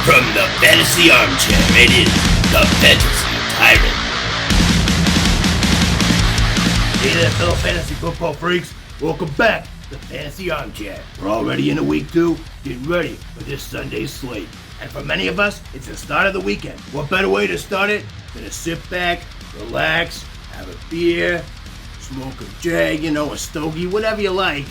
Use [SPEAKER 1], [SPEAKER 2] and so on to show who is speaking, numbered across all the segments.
[SPEAKER 1] From the Fantasy Armchair, it is the Fantasy TyRant. Hey there, fellow fantasy football freaks. Welcome back to the Fantasy Armchair. We're already into week 2, getting ready for this Sunday's slate. And for many of us, it's the start of the weekend. What better way to start it than to sit back, relax, have a beer, smoke a jag, a stogie, whatever you like,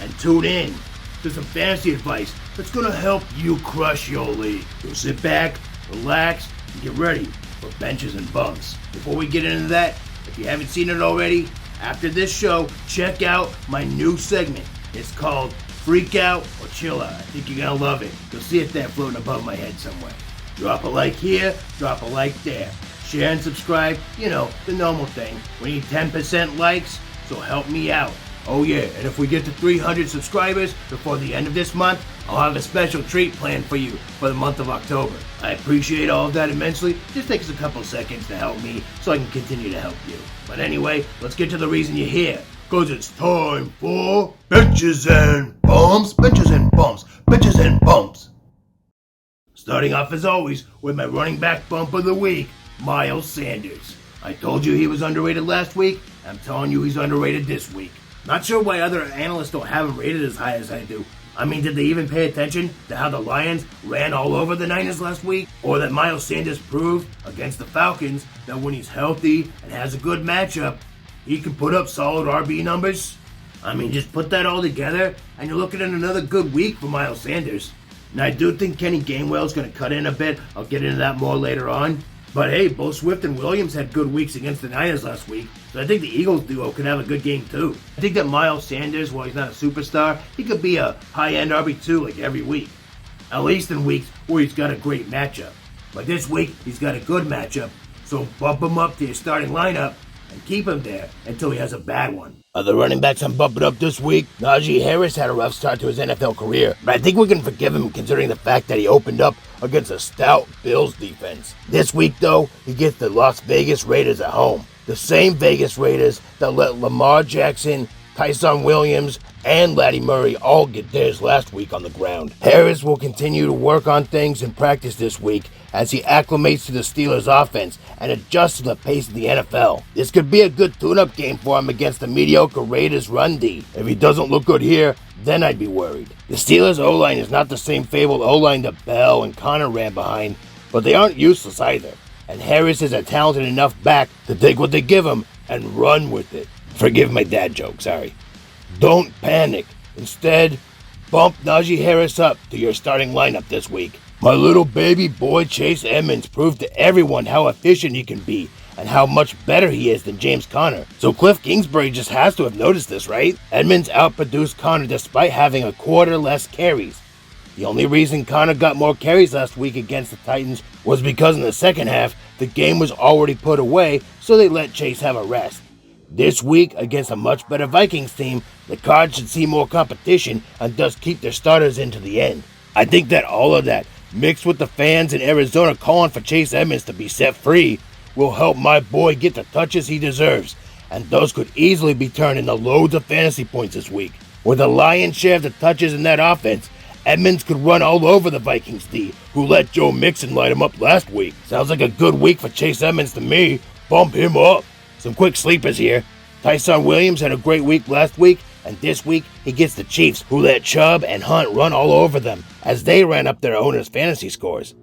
[SPEAKER 1] and tune in to some fantasy advice that's going to help you crush your league. So sit back, relax, and get ready for benches and bumps. Before we get into that, if you haven't seen it already, after this show, check out my new segment. It's called Freak Out or Chill Out. I think you're going to love it. You'll see it there floating above my head somewhere. Drop a like here, drop a like there. Share and subscribe, the normal thing. We need 10% likes, so help me out. Oh yeah, and if we get to 300 subscribers before the end of this month, I'll have a special treat planned for you for the month of October. I appreciate all of that immensely. Just takes a couple seconds to help me so I can continue to help you. But anyway, let's get to the reason you're here. Cause it's time for Benches and Bumps, Benches and Bumps, Benches and Bumps. Starting off as always with my running back bump of the week, Miles Sanders. I told you he was underrated last week. I'm telling you he's underrated this week. Not sure why other analysts don't have him rated as high as I do. I mean, did they even pay attention to how the Lions ran all over the Niners last week? Or that Miles Sanders proved against the Falcons that when he's healthy and has a good matchup, he can put up solid RB numbers? I mean, just put that all together and you're looking at another good week for Miles Sanders. Now, I do think Kenny Gainwell's going to cut in a bit. I'll get into that more later on. But hey, both Swift and Williams had good weeks against the Niners last week, so I think the Eagles duo could have a good game too. I think that Miles Sanders, while he's not a superstar, he could be a high-end RB2 like every week. At least in weeks where he's got a great matchup. But this week, he's got a good matchup, so bump him up to your starting lineup and keep him there until he has a bad one. Other running backs I'm bumping up this week, Najee Harris had a rough start to his NFL career, but I think we can forgive him considering the fact that he opened up against a stout Bills defense. This week, though, he gets the Las Vegas Raiders at home. The same Vegas Raiders that let Lamar Jackson, Tyson Williams, and Latimer Murray all get theirs last week on the ground. Harris will continue to work on things in practice this week as he acclimates to the Steelers' offense and adjusts to the pace of the NFL. This could be a good tune-up game for him against the mediocre Raiders' run D. If he doesn't look good here, then I'd be worried. The Steelers' O-line is not the same fabled O-line that Bell and Connor ran behind, but they aren't useless either. And Harris is a talented enough back to take what they give him and run with it. Forgive my dad joke, sorry. Don't panic. Instead, bump Najee Harris up to your starting lineup this week. My little baby boy Chase Edmonds proved to everyone how efficient he can be and how much better he is than James Conner. So Cliff Kingsbury just has to have noticed this, right? Edmonds outproduced Conner despite having a quarter less carries. The only reason Conner got more carries last week against the Titans was because in the second half, the game was already put away, so they let Chase have a rest. This week, against a much better Vikings team, the Cards should see more competition and thus keep their starters into the end. I think that all of that, mixed with the fans in Arizona calling for Chase Edmonds to be set free, will help my boy get the touches he deserves, and those could easily be turned into loads of fantasy points this week. With a lion's share of the touches in that offense, Edmonds could run all over the Vikings D, who let Joe Mixon light him up last week. Sounds like a good week for Chase Edmonds to me. Bump him up. Some quick sleepers here. Tyson Williams had a great week last week, and this week he gets the Chiefs, who let Chubb and Hunt run all over them as they ran up their owners' fantasy scores.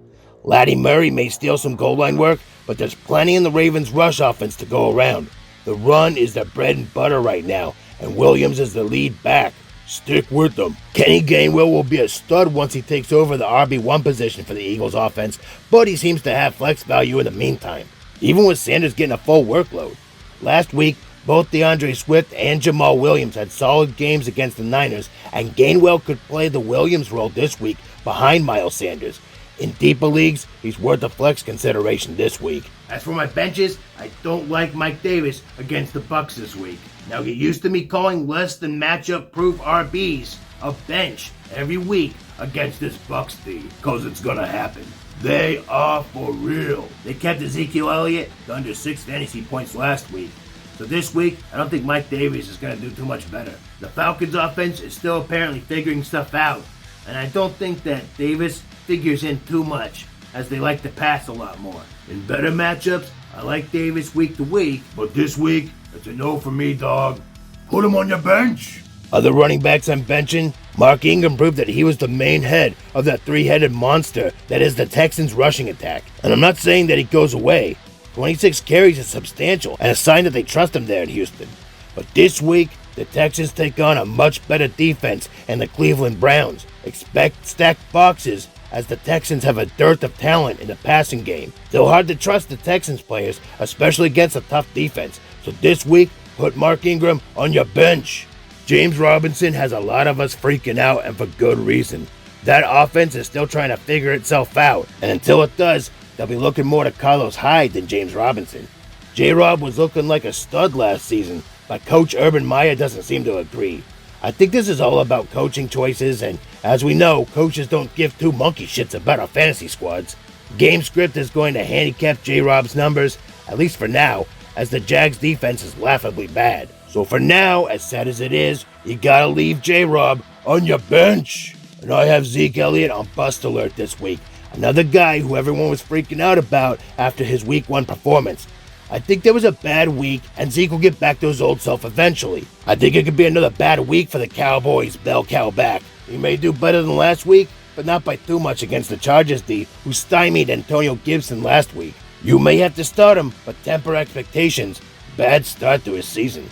[SPEAKER 1] Latimer Murray may steal some goal line work, but there's plenty in the Ravens' rush offense to go around. The run is their bread and butter right now, and Williams is the lead back. Stick with them. Kenny Gainwell will be a stud once he takes over the RB1 position for the Eagles offense, but he seems to have flex value in the meantime, even with Sanders getting a full workload. Last week, both DeAndre Swift and Jamal Williams had solid games against the Niners, and Gainwell could play the Williams role this week behind Miles Sanders. In deeper leagues, he's worth a flex consideration this week. As for my benches, I don't like Mike Davis against the Bucs this week. Now get used to me calling less than matchup-proof RBs a bench every week against this Bucs team, cause it's gonna happen. They are for real. They kept Ezekiel Elliott to under 6 fantasy points last week. So this week, I don't think Mike Davis is going to do too much better. The Falcons offense is still apparently figuring stuff out, and I don't think that Davis figures in too much, as they like to pass a lot more. In better matchups, I like Davis week to week, but this week, it's a no for me, dog. Put him on your bench. Other running backs I'm benching, Mark Ingram proved that he was the main head of that three-headed monster that is the Texans' rushing attack. And I'm not saying that he goes away. 26 carries is substantial and a sign that they trust him there in Houston. But this week, the Texans take on a much better defense and the Cleveland Browns. Expect stacked boxes as the Texans have a dearth of talent in the passing game. Still hard to trust the Texans players, especially against a tough defense. So this week, put Mark Ingram on your bench. James Robinson has a lot of us freaking out, and for good reason. That offense is still trying to figure itself out, and until it does, they'll be looking more to Carlos Hyde than James Robinson. J-Rob was looking like a stud last season, but Coach Urban Meyer doesn't seem to agree. I think this is all about coaching choices, and as we know, coaches don't give two monkey shits about our fantasy squads. Game script is going to handicap J-Rob's numbers, at least for now, as the Jags defense is laughably bad. So for now, as sad as it is, you gotta leave J-Rob on your bench. And I have Zeke Elliott on bust alert this week. Another guy who everyone was freaking out about after his week 1 performance. I think there was a bad week, and Zeke will get back to his old self eventually. I think it could be another bad week for the Cowboys' bell cow back. He may do better than last week, but not by too much against the Chargers D, who stymied Antonio Gibson last week. You may have to start him, but temper expectations. Bad start to his season.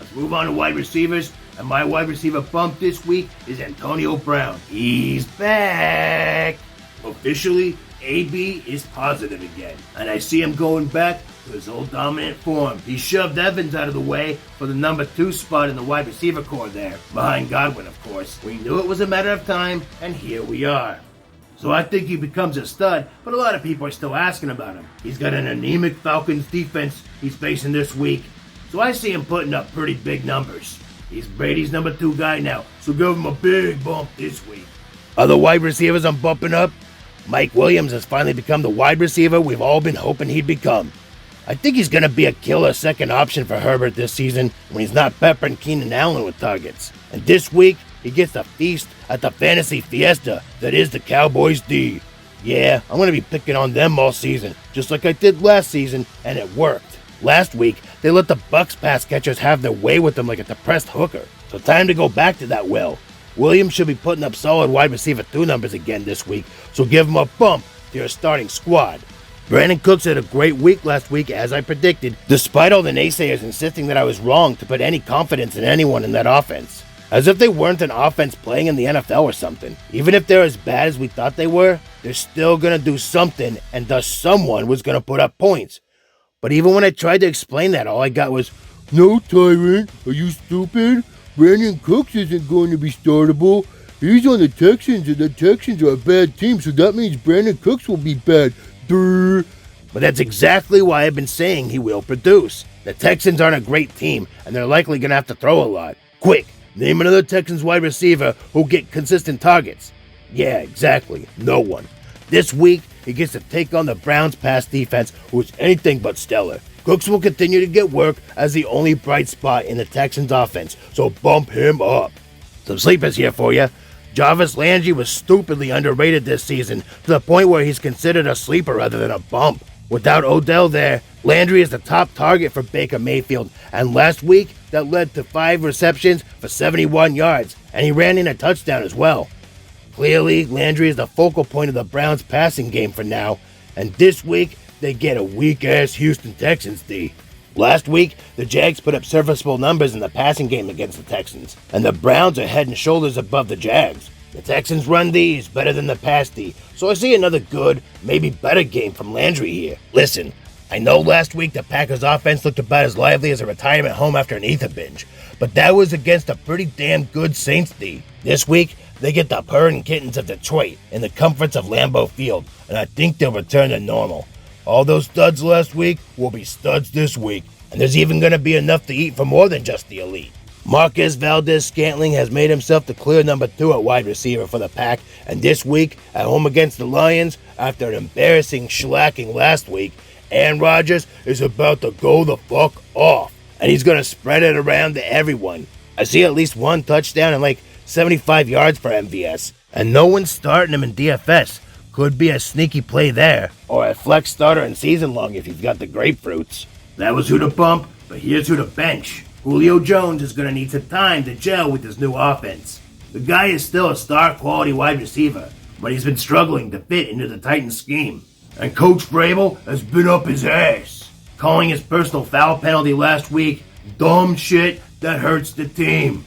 [SPEAKER 1] Let's move on to wide receivers, and my wide receiver bump this week is Antonio Brown. He's back! Officially, AB is positive again, and I see him going back to his old dominant form. He shoved Evans out of the way for the number 2 spot in the wide receiver core there, behind Godwin, of course. We knew it was a matter of time, and here we are. So I think he becomes a stud, but a lot of people are still asking about him. He's got an anemic Falcons defense he's facing this week, so I see him putting up pretty big numbers. He's Brady's number 2 guy now, so give him a big bump this week. Other wide receivers I'm bumping up, Mike Williams has finally become the wide receiver we've all been hoping he'd become. I think he's going to be a killer second option for Herbert this season when he's not peppering Keenan Allen with targets. And this week, he gets the feast at the fantasy fiesta that is the Cowboys D. Yeah, I'm going to be picking on them all season, just like I did last season, and it worked. Last week, they let the Bucs pass catchers have their way with them like a depressed hooker. So time to go back to that well. Williams should be putting up solid wide receiver 2 numbers again this week, so give him a bump to your starting squad. Brandon Cooks had a great week last week, as I predicted, despite all the naysayers insisting that I was wrong to put any confidence in anyone in that offense. As if they weren't an offense playing in the NFL or something. Even if they're as bad as we thought they were, they're still going to do something, and thus someone was going to put up points. But even when I tried to explain that, all I got was, "No, TyRant, are you stupid? Brandon Cooks isn't going to be startable. He's on the Texans, and the Texans are a bad team, so that means Brandon Cooks will be bad. Durr." But that's exactly why I've been saying he will produce. The Texans aren't a great team, and they're likely going to have to throw a lot. Quick, name another Texans wide receiver who'll get consistent targets. Yeah, exactly. No one. This week, he gets to take on the Browns' pass defense, who's anything but stellar. Cooks will continue to get work as the only bright spot in the Texans' offense, so bump him up. Some sleepers here for you. Jarvis Landry was stupidly underrated this season, to the point where he's considered a sleeper rather than a bump. Without Odell there, Landry is the top target for Baker Mayfield, and last week, that led to 5 receptions for 71 yards, and he ran in a touchdown as well. Clearly, Landry is the focal point of the Browns' passing game for now, and this week, they get a weak-ass Houston Texans D. Last week, the Jags put up serviceable numbers in the passing game against the Texans, and the Browns are head and shoulders above the Jags. The Texans run D's better than the pass D, so I see another good, maybe better game from Landry here. Listen, I know last week the Packers' offense looked about as lively as a retirement home after an ether binge, but that was against a pretty damn good Saints D. This week, they get the purring kittens of Detroit in the comforts of Lambeau Field, and I think they'll return to normal. All those studs last week will be studs this week, and there's even going to be enough to eat for more than just the elite. Marquez Valdez-Scantling has made himself the clear number 2 at wide receiver for the Pack, and this week, at home against the Lions, after an embarrassing shellacking last week, Aaron Rodgers is about to go the fuck off, and he's going to spread it around to everyone. I see at least 1 touchdown and like 75 yards for MVS, and no one's starting him in DFS. Could be a sneaky play there. Or a flex starter and season long if he's got the grapefruits. That was who to bump, but here's who to bench. Julio Jones is going to need some time to gel with his new offense. The guy is still a star quality wide receiver, but he's been struggling to fit into the Titans scheme. And Coach Vrabel has been up his ass, calling his personal foul penalty last week dumb shit that hurts the team.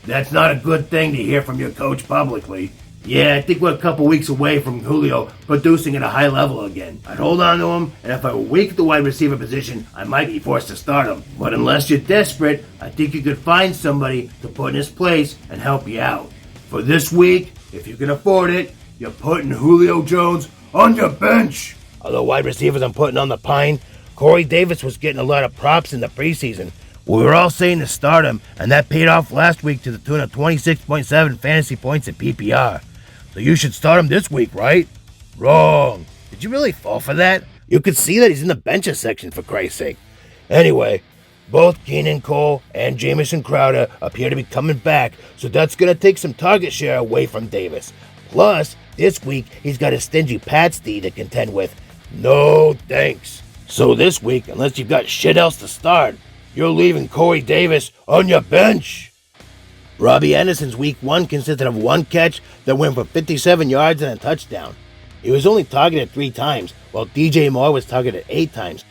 [SPEAKER 1] That's not a good thing to hear from your coach publicly. Yeah, I think we're a couple weeks away from Julio producing at a high level again. I'd hold on to him, and if I were weak at the wide receiver position, I might be forced to start him. But unless you're desperate, I think you could find somebody to put in his place and help you out. For this week, if you can afford it, you're putting Julio Jones on your bench. Other wide receivers I'm putting on the pine, Corey Davis was getting a lot of props in the preseason. We were all saying to start him, and that paid off last week to the tune of 26.7 fantasy points in PPR. So you should start him this week, right? Wrong. Did you really fall for that? You could see that he's in the benches section, for Christ's sake. Anyway, both Keenan Cole and Jamison Crowder appear to be coming back, so that's going to take some target share away from Davis. Plus, this week, he's got a stingy Pats D to contend with. No thanks. So this week, unless you've got shit else to start, you're leaving Corey Davis on your bench. Robbie Anderson's week 1 consisted of one catch that went for 57 yards and a touchdown. He was only targeted 3 times, while DJ Moore was targeted 8 times.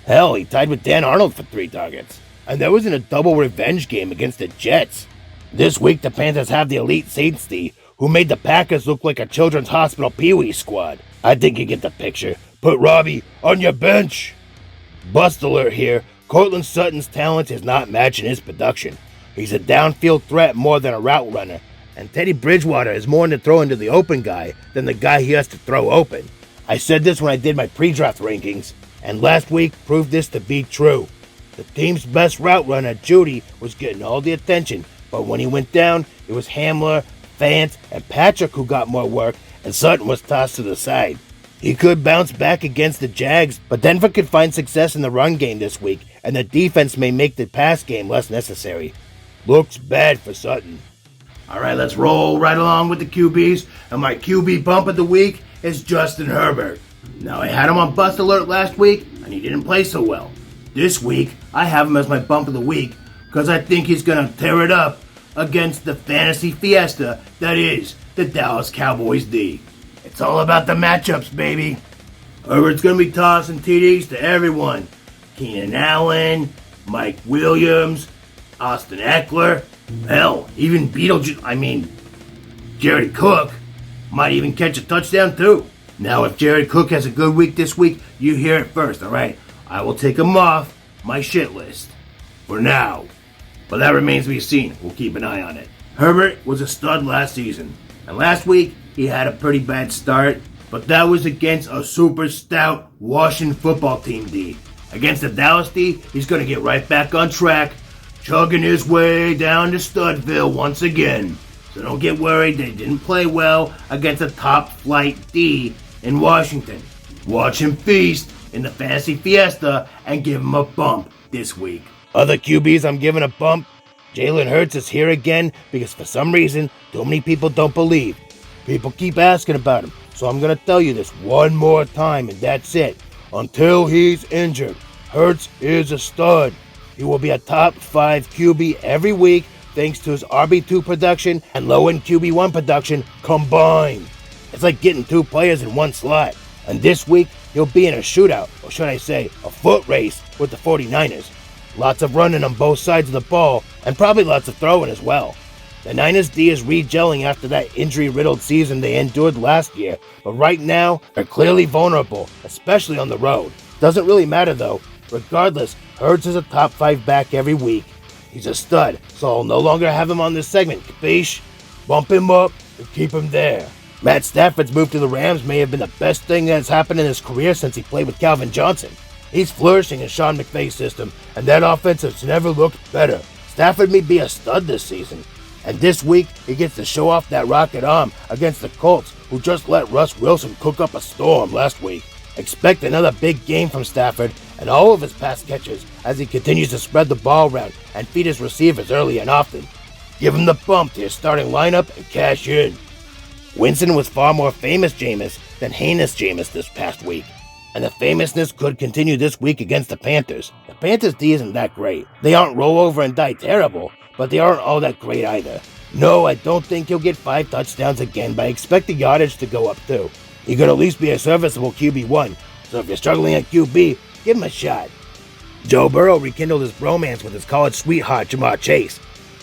[SPEAKER 1] Hell, he tied with Dan Arnold for 3 targets. And that was in a double revenge game against the Jets. This week, the Panthers have the elite Saints D, who made the Packers look like a Children's Hospital Pee-wee squad. I think you get the picture. Put Robbie on your bench. Bust alert here. Cortland Sutton's talent is not matching his production. He's a downfield threat more than a route runner, and Teddy Bridgewater is more into throwing to the open guy than the guy he has to throw open. I said this when I did my pre-draft rankings, and last week proved this to be true. The team's best route runner, Judy, was getting all the attention, but when he went down, it was Hamler, Fant, and Patrick who got more work, and Sutton was tossed to the side. He could bounce back against the Jags, but Denver could find success in the run game this week, and the defense may make the pass game less necessary. Looks bad for Sutton. Alright, let's roll right along with the QBs, and my QB bump of the week is Justin Herbert. Now, I had him on bust alert last week, and he didn't play so well. This week, I have him as my bump of the week, because I think he's going to tear it up against the fantasy fiesta that is the Dallas Cowboys D. It's all about the matchups, baby. Herbert's going to be tossing TDs to everyone. Keenan Allen, Mike Williams, Austin Eckler, hell, even Jared Cook might even catch a touchdown too. Now, if Jared Cook has a good week this week, you hear it first, alright? I will take him off my shit list for now. But that remains to be seen. We'll keep an eye on it. Herbert was a stud last season, and last week he had a pretty bad start, but that was against a super stout Washington football team D. Against the Dallas D, he's going to get right back on track, chugging his way down to Studville once again. So don't get worried, they didn't play well against a top flight D in Washington. Watch him feast in the fantasy fiesta and give him a bump this week. Other QBs I'm giving a bump. Jalen Hurts is here again because for some reason, too many people don't believe. People keep asking about him, so I'm going to tell you this one more time and that's it. Until he's injured, Hurts is a stud. He will be a top 5 QB every week thanks to his RB2 production and low-end QB1 production combined. It's like getting 2 players in one slot. And this week, he'll be in a shootout, or should I say, a foot race with the 49ers. Lots of running on both sides of the ball, and probably lots of throwing as well. The Niners D is re-gelling after that injury-riddled season they endured last year, but right now, they're clearly vulnerable, especially on the road. Doesn't really matter though. Regardless, Hurts is a top 5 back every week. He's a stud, so I'll no longer have him on this segment, capiche? Bump him up and keep him there. Matt Stafford's move to the Rams may have been the best thing that's happened in his career since he played with Calvin Johnson. He's flourishing in Sean McVay's system, and that offense has never looked better. Stafford may be a stud this season, and this week he gets to show off that rocket arm against the Colts, who just let Russ Wilson cook up a storm last week. Expect another big game from Stafford and all of his pass catches as he continues to spread the ball around and feed his receivers early and often. Give him the bump to your starting lineup and cash in. Winston was far more famous Jameis than heinous Jameis this past week. And the famousness could continue this week against the Panthers. The Panthers D isn't that great. They aren't roll over and die terrible, but they aren't all that great either. No, I don't think he'll get 5 touchdowns again, but I expect the yardage to go up too. He could at least be a serviceable QB1, so if you're struggling at QB, give him a shot. Joe Burrow rekindled his bromance with his college sweetheart Jamar Chase.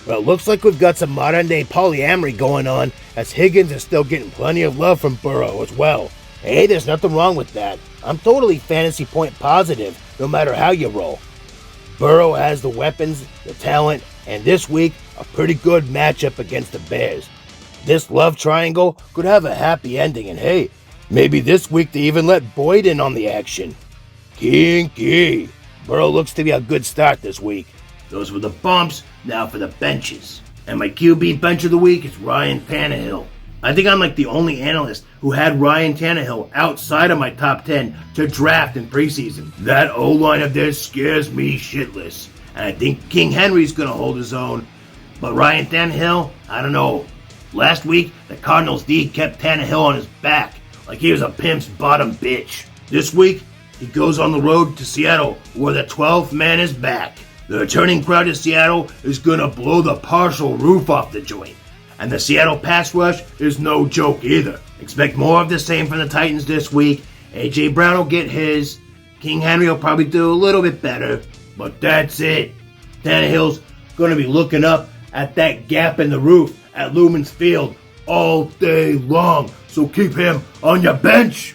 [SPEAKER 1] But it looks like we've got some modern-day polyamory going on, as Higgins is still getting plenty of love from Burrow as well. Hey, there's nothing wrong with that. I'm totally fantasy point positive, no matter how you roll. Burrow has the weapons, the talent, and this week, a pretty good matchup against the Bears. This love triangle could have a happy ending, and hey, maybe this week they even let Boyd in on the action. Kinky. Burrow looks to be a good start this week. Those were the bumps, now for the benches. And my QB bench of the week is Ryan Tannehill. I think I'm like the only analyst who had Ryan Tannehill outside of my top 10 to draft in preseason. That O-line of theirs scares me shitless. And I think King Henry's going to hold his own. But Ryan Tannehill, I don't know. Last week, the Cardinals D kept Tannehill on his back like he was a pimp's bottom bitch. This week, he goes on the road to Seattle where the 12th man is back. The returning crowd to Seattle is going to blow the partial roof off the joint. And the Seattle pass rush is no joke either. Expect more of the same from the Titans this week. A.J. Brown will get his. King Henry will probably do a little bit better. But that's it. Tannehill's going to be looking up at that gap in the roof at Lumen's Field all day long. So keep him on your bench.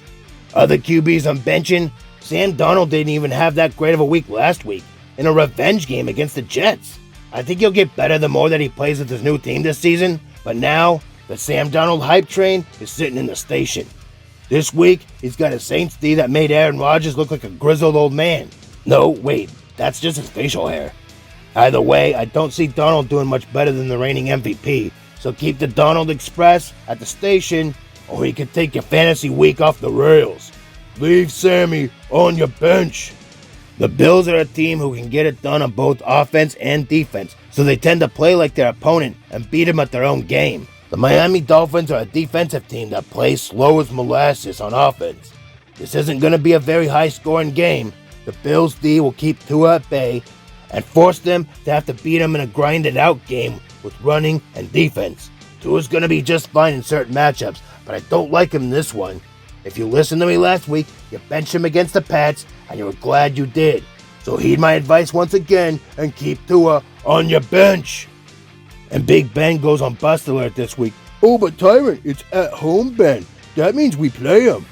[SPEAKER 1] Other QBs I'm benching. Sam Darnold didn't even have that great of a week last week in a revenge game against the Jets. I think he'll get better the more that he plays with his new team this season. But now, the Sam Darnold hype train is sitting in the station. This week, he's got a Saints D that made Aaron Rodgers look like a grizzled old man. No, wait, that's just his facial hair. Either way, I don't see Darnold doing much better than the reigning MVP, so keep the Darnold Express at the station, or he can take your fantasy week off the rails. Leave Sammy on your bench. The Bills are a team who can get it done on both offense and defense, so they tend to play like their opponent and beat them at their own game. The Miami Dolphins are a defensive team that plays slow as molasses on offense. This isn't going to be a very high-scoring game. The Bills' D will keep Tua at bay and force them to have to beat them in a grinded-out game with running and defense. Tua's going to be just fine in certain matchups, but I don't like him in this one. If you listened to me last week, you benched him against the Pats, and you were glad you did. So heed my advice once again and keep Tua on your bench. And Big Ben goes on bust alert this week. Oh, but TyRant, it's at home Ben. That means we play him.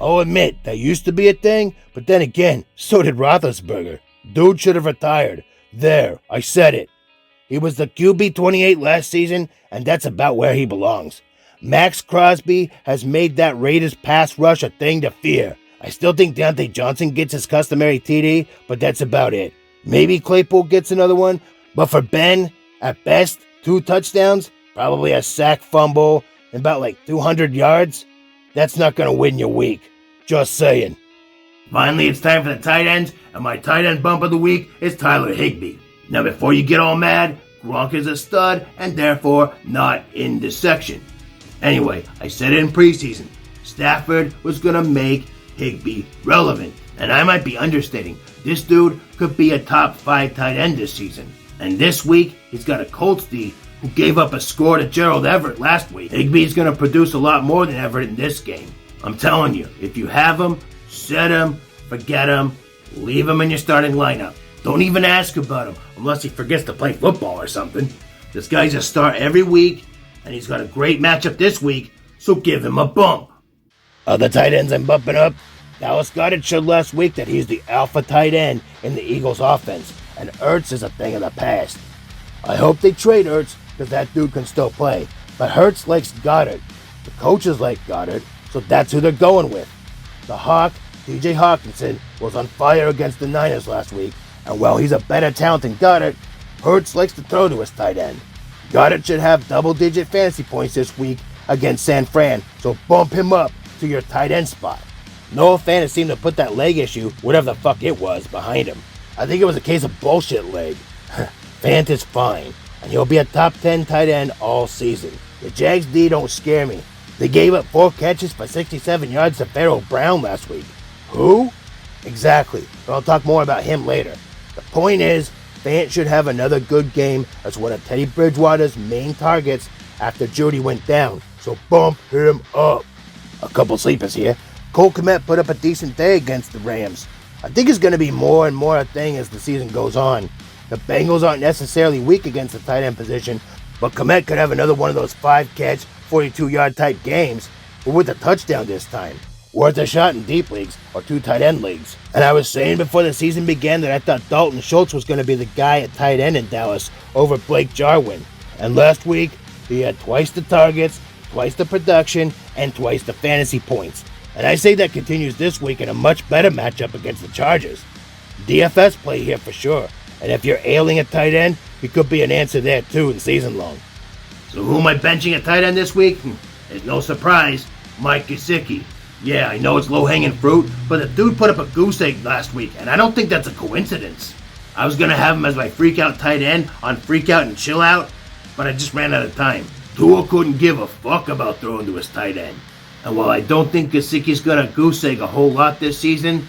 [SPEAKER 1] I'll admit, that used to be a thing, but then again, so did Roethlisberger. Dude should have retired. There, I said it. He was the QB 28 last season, and that's about where he belongs. Max Crosby has made that Raiders pass rush a thing to fear. I still think Deontay Johnson gets his customary TD, but that's about it. Maybe Claypool gets another one, but for Ben, at best, 2 touchdowns, probably a sack fumble, and about like 200 yards. That's not going to win your week. Just saying. Finally, it's time for the tight ends, and my tight end bump of the week is Tyler Higbee. Now, before you get all mad, Gronk is a stud, and therefore not in this section. Anyway, I said it in preseason. Stafford was going to make Higbee relevant. And I might be understating. This dude could be a top 5 tight end this season. And this week, he's got a Colts D who gave up a score to Gerald Everett last week. Higbee's going to produce a lot more than Everett in this game. I'm telling you, if you have him, set him, forget him, leave him in your starting lineup. Don't even ask about him unless he forgets to play football or something. This guy's a start every week, and he's got a great matchup this week, so give him a bump. Other tight ends I'm bumping up. Dallas Goedert showed last week that he's the alpha tight end in the Eagles' offense, and Ertz is a thing of the past. I hope they trade Ertz because that dude can still play, but Hurts likes Goddard. The coaches like Goddard, so that's who they're going with. The Hawk, TJ Hawkinson, was on fire against the Niners last week, and while he's a better talent than Goddard, Hurts likes to throw to his tight end. Goddard should have double-digit fantasy points this week against San Fran, so bump him up to your tight end spot. Noah Fant seemed to put that leg issue, whatever the fuck it was, behind him. I think it was a case of bullshit leg. Fant is fine, and he'll be a top 10 tight end all season. The Jags D don't scare me. They gave up 4 catches for 67 yards to Pharaoh Brown last week. Who? Exactly, but I'll talk more about him later. The point is, Fant should have another good game as one of Teddy Bridgewater's main targets after Jeudy went down, so bump him up. A couple sleepers here. Cole Kmet put up a decent day against the Rams. I think it's going to be more and more a thing as the season goes on. The Bengals aren't necessarily weak against the tight end position, but Kmet could have another one of those 5-catch, 42-yard type games, but with a touchdown this time. Worth a shot in deep leagues or 2 tight end leagues. And I was saying before the season began that I thought Dalton Schultz was going to be the guy at tight end in Dallas over Blake Jarwin. And last week, he had twice the targets, twice the production, and twice the fantasy points. And I say that continues this week in a much better matchup against the Chargers. DFS play here for sure. And if you're ailing at tight end, he could be an answer there too in season long. So who am I benching at tight end this week? It's no surprise, Mike Gesicki. Yeah, I know it's low-hanging fruit, but the dude put up a goose egg last week, and I don't think that's a coincidence. I was going to have him as my freak-out tight end on freak-out and chill-out, but I just ran out of time. Tua couldn't give a fuck about throwing to his tight end. And while I don't think Gesicki's going to goose egg a whole lot this season,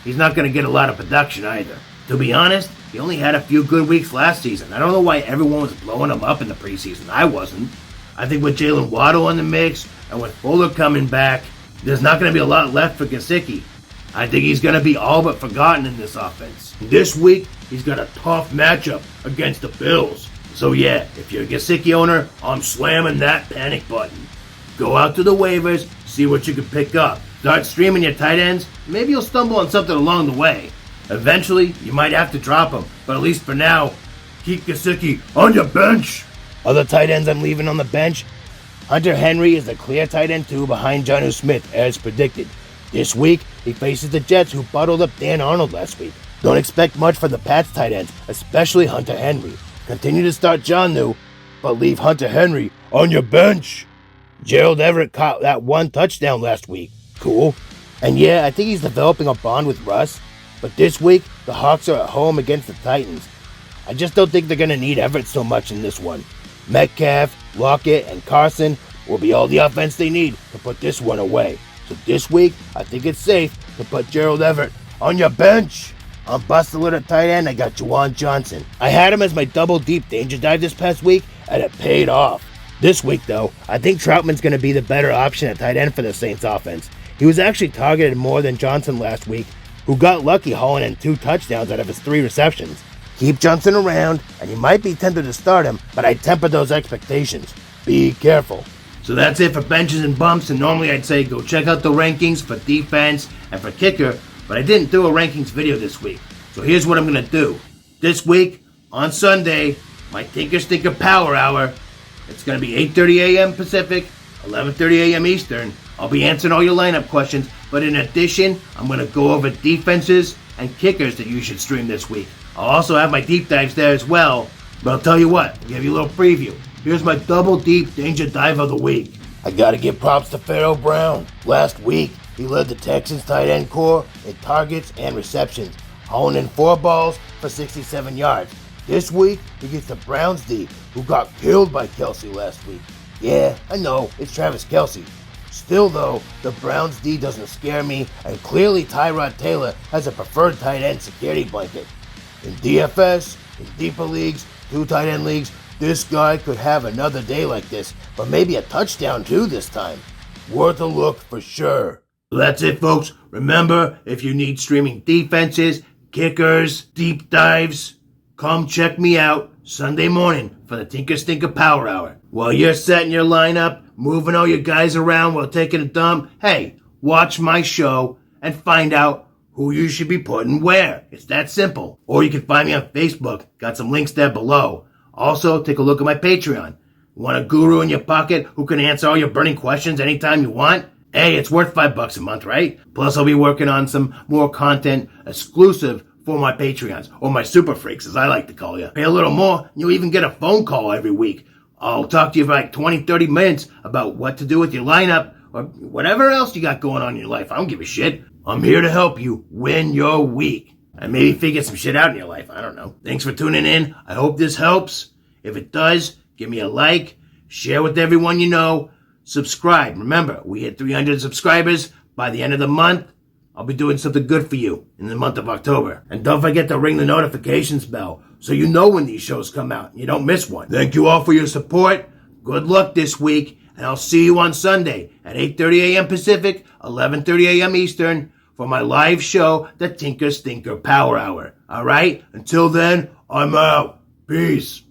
[SPEAKER 1] he's not going to get a lot of production either. To be honest, he only had a few good weeks last season. I don't know why everyone was blowing him up in the preseason. I wasn't. I think with Jalen Waddle in the mix and with Fuller coming back, there's not going to be a lot left for Gesicki. I think he's going to be all but forgotten in this offense. This week, he's got a tough matchup against the Bills. So yeah, if you're a Gesicki owner, I'm slamming that panic button. Go out to the waivers, see what you can pick up. Start streaming your tight ends. Maybe you'll stumble on something along the way. Eventually, you might have to drop him, but at least for now, keep Gesicki on your bench. Other tight ends I'm leaving on the bench. Hunter Henry is the clear tight end 2 behind Jonnu Smith, as predicted. This week, he faces the Jets, who bottled up Dan Arnold last week. Don't expect much from the Pats tight ends, especially Hunter Henry. Continue to start Jonnu, but leave Hunter Henry on your bench. Gerald Everett caught that 1 touchdown last week. Cool. And yeah, I think he's developing a bond with Russ. But this week, the Hawks are at home against the Titans. I just don't think they're going to need Everett so much in this one. Metcalf, Lockett, and Carson will be all the offense they need to put this one away. So this week, I think it's safe to put Gerald Everett on your bench. On Bust-A-Lit at tight end, I got Juwan Johnson. I had him as my double deep danger dive this past week, and it paid off. This week, though, I think Troutman's going to be the better option at tight end for the Saints offense. He was actually targeted more than Johnson last week, who got lucky hauling in 2 touchdowns out of his 3 receptions. Keep Johnson around, and you might be tempted to start him, but I temper those expectations. Be careful. So that's it for benches and bumps, and normally I'd say go check out the rankings for defense and for kicker, but I didn't do a rankings video this week. So here's what I'm going to do. This week, on Sunday, my Tinker Stinker Power Hour, it's going to be 8:30 a.m. Pacific, 11:30 a.m. Eastern. I'll be answering all your lineup questions, but in addition, I'm going to go over defenses and kickers that you should stream this week. I'll also have my deep dives there as well, but I'll tell you what, I'll give you a little preview. Here's my double deep danger dive of the week. I gotta give props to Pharaoh Brown. Last week, he led the Texans tight end core in targets and receptions, hauling in 4 balls for 67 yards. This week, he gets the Browns D, who got killed by Kelsey last week. Yeah, I know, it's Travis Kelsey. Still though, the Browns D doesn't scare me, and clearly Tyrant Taylor has a preferred tight end security blanket. In DFS, in deeper leagues, 2 tight end leagues, this guy could have another day like this, but maybe a touchdown too this time. Worth a look for sure. So that's it, folks. Remember, if you need streaming defenses, kickers, deep dives, come check me out Sunday morning for the Tinker Stinker Power Hour. While you're setting your lineup, moving all your guys around while taking a dump, hey, watch my show and find out who you should be putting where. It's that simple. Or you can find me on Facebook. Got some links there below. Also, take a look at my Patreon. Want a guru in your pocket who can answer all your burning questions anytime you want? Hey, it's worth $5 a month, right? Plus, I'll be working on some more content exclusive for my Patreons, or my super freaks, as I like to call you. Pay a little more, you'll even get a phone call every week. I'll talk to you for like 20-30 minutes about what to do with your lineup, or whatever else you got going on in your life. I don't give a shit. I'm here to help you win your week. And maybe figure some shit out in your life. I don't know. Thanks for tuning in. I hope this helps. If it does, give me a like, share with everyone you know, subscribe. Remember, we hit 300 subscribers by the end of the month. I'll be doing something good for you in the month of October. And don't forget to ring the notifications bell so you know when these shows come out and you don't miss one. Thank you all for your support. Good luck this week, and I'll see you on Sunday at 8:30 a.m. Pacific, 11:30 a.m. Eastern for my live show, the Tinker Stinker Power Hour. All right? Until then, I'm out. Peace.